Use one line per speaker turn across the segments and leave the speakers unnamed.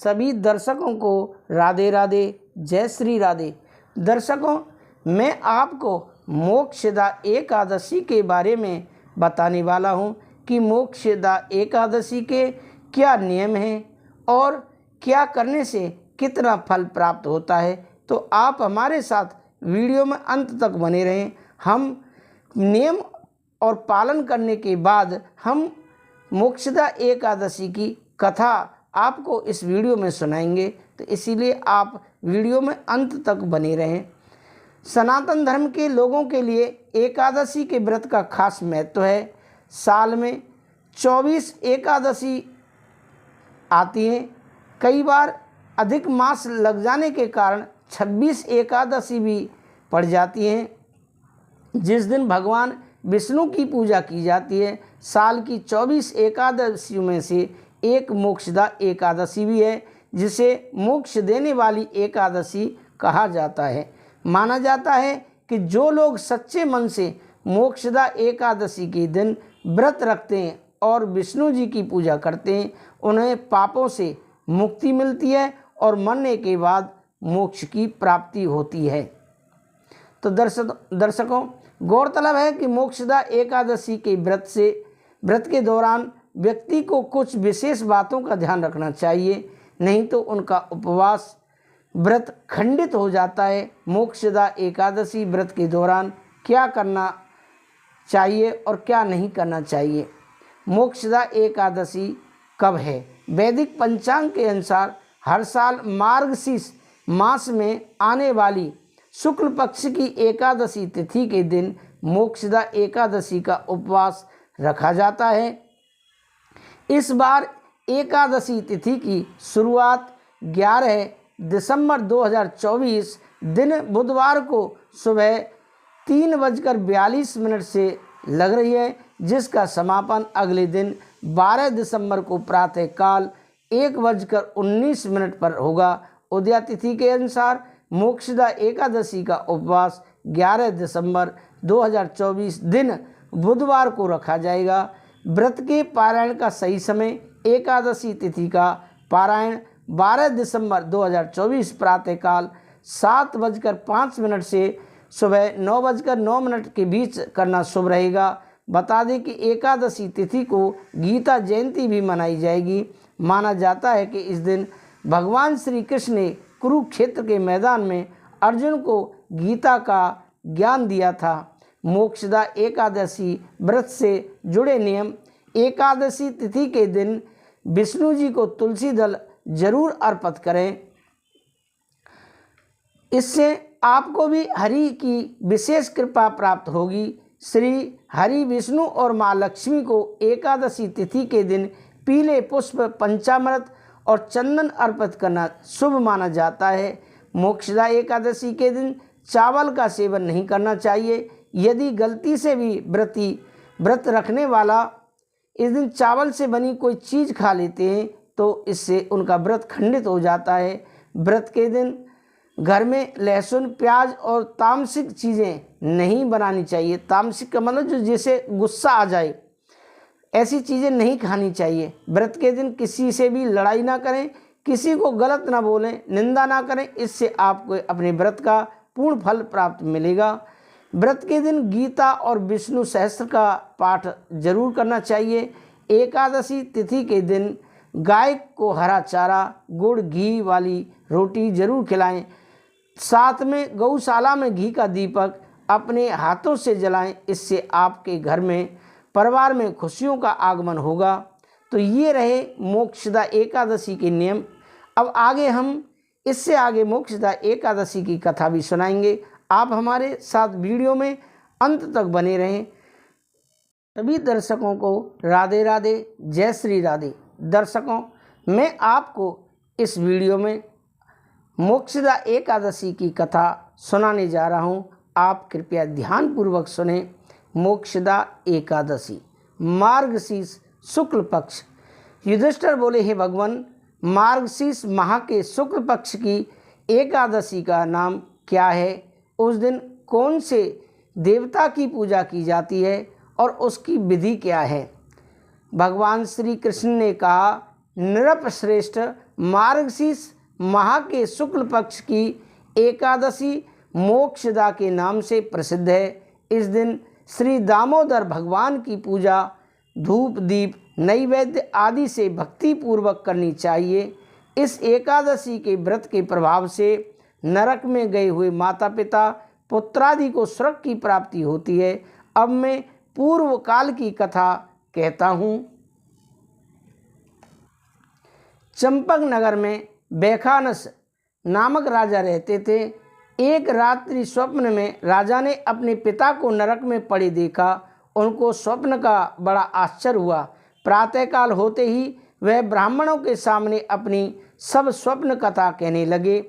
सभी दर्शकों को राधे राधे, जय श्री राधे। दर्शकों, मैं आपको मोक्षदा एकादशी के बारे में बताने वाला हूं कि मोक्षदा एकादशी के क्या नियम हैं और क्या करने से कितना फल प्राप्त होता है। तो आप हमारे साथ वीडियो में अंत तक बने रहें। हम नियम और पालन करने के बाद हम मोक्षदा एकादशी की कथा आपको इस वीडियो में सुनाएंगे, तो इसीलिए आप वीडियो में अंत तक बने रहें। सनातन धर्म के लोगों के लिए एकादशी के व्रत का खास महत्व है। साल में 24 एकादशी आती हैं। कई बार अधिक मास लग जाने के कारण 26 एकादशी भी पड़ जाती हैं, जिस दिन भगवान विष्णु की पूजा की जाती है। साल की 24 एकादशियों में से एक मोक्षदा एकादशी भी है, जिसे मोक्ष देने वाली एकादशी कहा जाता है। माना जाता है कि जो लोग सच्चे मन से मोक्षदा एकादशी के दिन व्रत रखते हैं और विष्णु जी की पूजा करते हैं, उन्हें पापों से मुक्ति मिलती है और मरने के बाद मोक्ष की प्राप्ति होती है। तो दर्शकों, गौरतलब है कि मोक्षदा एकादशी के व्रत के दौरान व्यक्ति को कुछ विशेष बातों का ध्यान रखना चाहिए, नहीं तो उनका उपवास व्रत खंडित हो जाता है। मोक्षदा एकादशी व्रत के दौरान क्या करना चाहिए और क्या नहीं करना चाहिए। मोक्षदा एकादशी कब है? वैदिक पंचांग के अनुसार हर साल मार्गशीर्ष मास में आने वाली शुक्ल पक्ष की एकादशी तिथि के दिन मोक्षदा एकादशी का उपवास रखा जाता है। इस बार एकादशी तिथि की शुरुआत 11 दिसंबर 2024 दिन बुधवार को सुबह 3:42 से लग रही है, जिसका समापन अगले दिन 12 दिसंबर को प्रातःकाल 1:19 पर होगा। उदया तिथि के अनुसार मोक्षदा एकादशी का उपवास 11 दिसंबर 2024 दिन बुधवार को रखा जाएगा। व्रत के पारायण का सही समय एकादशी तिथि का पारायण 12 दिसंबर 2024 प्रातःकाल 7:05 से सुबह 9:09 के बीच करना शुभ रहेगा। बता दें कि एकादशी तिथि को गीता जयंती भी मनाई जाएगी। माना जाता है कि इस दिन भगवान श्री कृष्ण ने कुरुक्षेत्र के मैदान में अर्जुन को गीता का ज्ञान दिया था। मोक्षदा एकादशी व्रत से जुड़े नियम: एकादशी तिथि के दिन विष्णु जी को तुलसी दल जरूर अर्पित करें। इससे आपको भी हरि की विशेष कृपा प्राप्त होगी। श्री हरि, विष्णु और माँ लक्ष्मी को एकादशी तिथि के दिन पीले पुष्प, पंचामृत और चंदन अर्पित करना शुभ माना जाता है। मोक्षदा एकादशी के दिन चावल का सेवन नहीं करना चाहिए। यदि गलती से भी व्रत रखने वाला इस दिन चावल से बनी कोई चीज़ खा लेते हैं तो इससे उनका व्रत खंडित हो जाता है। व्रत के दिन घर में लहसुन, प्याज और तामसिक चीज़ें नहीं बनानी चाहिए। तामसिक का मतलब जो जैसे गुस्सा आ जाए, ऐसी चीज़ें नहीं खानी चाहिए। व्रत के दिन किसी से भी लड़ाई ना करें, किसी को गलत ना बोलें, निंदा ना करें। इससे आपको अपने व्रत का पूर्ण फल प्राप्त मिलेगा। व्रत के दिन गीता और विष्णु सहस्त्र का पाठ जरूर करना चाहिए। एकादशी तिथि के दिन गाय को हरा चारा, गुड़, घी वाली रोटी जरूर खिलाएं। साथ में गौशाला में घी का दीपक अपने हाथों से जलाएं। इससे आपके घर में, परिवार में खुशियों का आगमन होगा। तो ये रहे मोक्षदा एकादशी के नियम। अब आगे हम इससे आगे मोक्षदा एकादशी की कथा भी सुनाएंगे। आप हमारे साथ वीडियो में अंत तक बने रहें। सभी दर्शकों को राधे राधे, जय श्री राधे। दर्शकों, मैं आपको इस वीडियो में मोक्षदा एकादशी की कथा सुनाने जा रहा हूं। आप कृपया ध्यानपूर्वक सुने। मोक्षदा एकादशी, मार्गशीर्ष शुक्ल पक्ष। युधिष्ठिर बोले, हे भगवान, मार्गशीर्ष माह के शुक्ल पक्ष की एकादशी का नाम क्या है? उस दिन कौन से देवता की पूजा की जाती है और उसकी विधि क्या है? भगवान श्री कृष्ण ने कहा, नृप श्रेष्ठ मार्गशीर्ष माह के शुक्ल पक्ष की एकादशी मोक्षदा के नाम से प्रसिद्ध है। इस दिन श्री दामोदर भगवान की पूजा धूप दीप नैवेद्य आदि से भक्ति पूर्वक करनी चाहिए। इस एकादशी के व्रत के प्रभाव से नरक में गए हुए माता पिता पुत्रादि को स्वर्ग की प्राप्ति होती है। अब मैं पूर्व काल की कथा कहता हूँ। चंपक नगर में बैखानस नामक राजा रहते थे। एक रात्रि स्वप्न में राजा ने अपने पिता को नरक में पड़े देखा। उनको स्वप्न का बड़ा आश्चर्य हुआ। प्रातःकाल होते ही वह ब्राह्मणों के सामने अपनी सब स्वप्न कथा कहने लगे।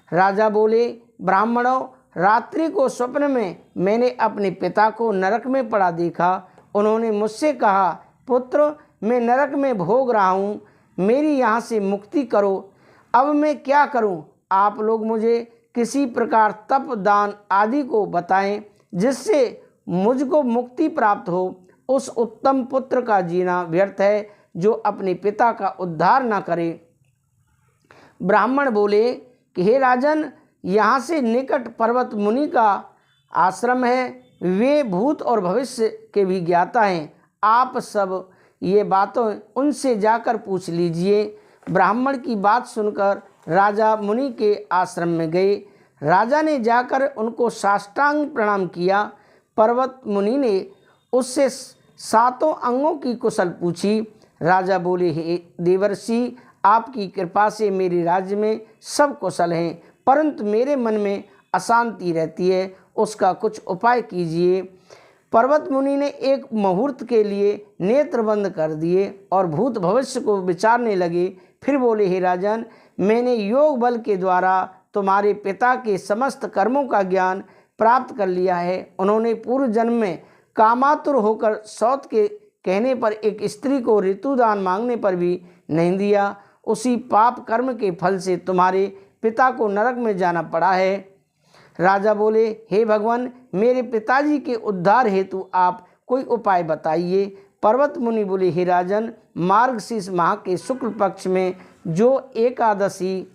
राजा बोले, ब्राह्मणों, रात्रि को स्वप्न में मैंने अपने पिता को नरक में पड़ा देखा। उन्होंने मुझसे कहा, पुत्र, मैं नरक में भोग रहा हूँ, मेरी यहाँ से मुक्ति करो। अब मैं क्या करूँ? आप लोग मुझे किसी प्रकार तप दान आदि को बताएं जिससे मुझको मुक्ति प्राप्त हो। उस उत्तम पुत्र का जीना व्यर्थ है जो अपने पिता का उद्धार न करे। ब्राह्मण बोले कि हे राजन, यहाँ से निकट पर्वत मुनि का आश्रम है। वे भूत और भविष्य के भी ज्ञाता हैं। आप सब ये बातों उनसे जाकर पूछ लीजिए। ब्राह्मण की बात सुनकर राजा मुनि के आश्रम में गए। राजा ने जाकर उनको साष्टांग प्रणाम किया। पर्वत मुनि ने उससे 7 अंगों की कुशल पूछी। राजा बोले, हे देवर्षि, आपकी कृपा से मेरे राज्य में सब कुशल हैं, परंतु मेरे मन में अशांति रहती है, उसका कुछ उपाय कीजिए। पर्वत मुनि ने एक मुहूर्त के लिए नेत्र बंद कर दिए और भूत भविष्य को विचारने लगे। फिर बोले, हे राजन, मैंने योग बल के द्वारा तुम्हारे पिता के समस्त कर्मों का ज्ञान प्राप्त कर लिया है। उन्होंने पूर्व जन्म में कामातुर होकर सौत के कहने पर एक स्त्री को ऋतुदान मांगने पर भी नहीं दिया। उसी पाप कर्म के फल से तुम्हारे पिता को नरक में जाना पड़ा है। राजा बोले, हे भगवान, मेरे पिताजी के उद्धार हेतु आप कोई उपाय बताइए। पर्वत मुनि बोले, हे राजन, मार्गशीर्ष माह के शुक्ल पक्ष में जो एकादशी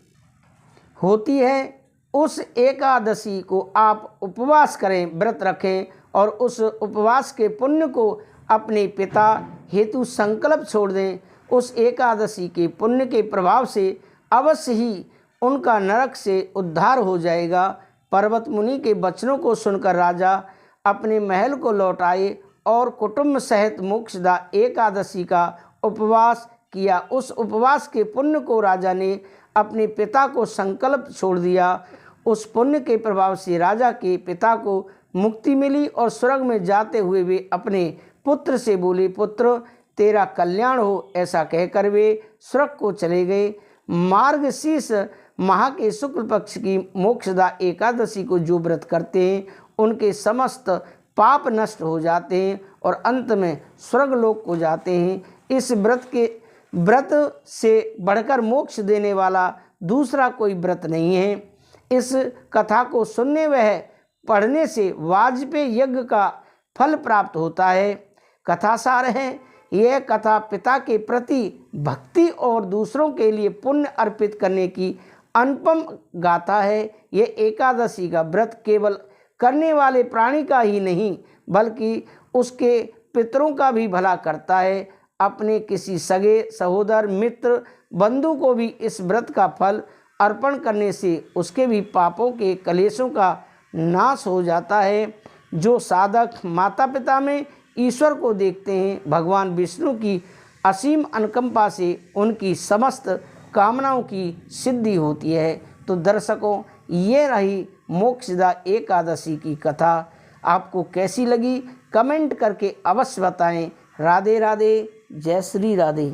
होती है, उस एकादशी को आप उपवास करें, व्रत रखें और उस उपवास के पुण्य को अपने पिता हेतु संकल्प छोड़ दें। उस एकादशी के पुण्य के प्रभाव से अवश्य ही उनका नरक से उद्धार हो जाएगा। पर्वत मुनि के वचनों को सुनकर राजा अपने महल को लौट आए और कुटुंब सहित मोक्षदा एकादशी का उपवास किया। उस उपवास के पुण्य को राजा ने अपने पिता को संकल्प छोड़ दिया। उस पुण्य के प्रभाव से राजा के पिता को मुक्ति मिली और स्वर्ग में जाते हुए वे अपने पुत्र से बोले, पुत्र, तेरा कल्याण हो। ऐसा कहकर वे स्वर्ग को चले गए। मार्गशीर्ष माह के शुक्ल पक्ष की मोक्षदा एकादशी को जो व्रत करते हैं उनके समस्त पाप नष्ट हो जाते हैं और अंत में स्वर्गलोक को जाते हैं। इस व्रत से बढ़कर मोक्ष देने वाला दूसरा कोई व्रत नहीं है। इस कथा को सुनने व पढ़ने से वाजपेयी यज्ञ का फल प्राप्त होता है। कथासार है, यह कथा पिता के प्रति भक्ति और दूसरों के लिए पुण्य अर्पित करने की अनुपम गाथा है। यह एकादशी का व्रत केवल करने वाले प्राणी का ही नहीं बल्कि उसके पितरों का भी भला करता है। अपने किसी सगे सहोदर मित्र बंधु को भी इस व्रत का फल अर्पण करने से उसके भी पापों के कलेशों का नाश हो जाता है। जो साधक माता पिता में ईश्वर को देखते हैं, भगवान विष्णु की असीम अनुकंपा से उनकी समस्त कामनाओं की सिद्धि होती है। तो दर्शकों, ये रही मोक्षदा एकादशी की कथा। आपको कैसी लगी कमेंट करके अवश्य बताएं। राधे राधे, जय श्री राधे।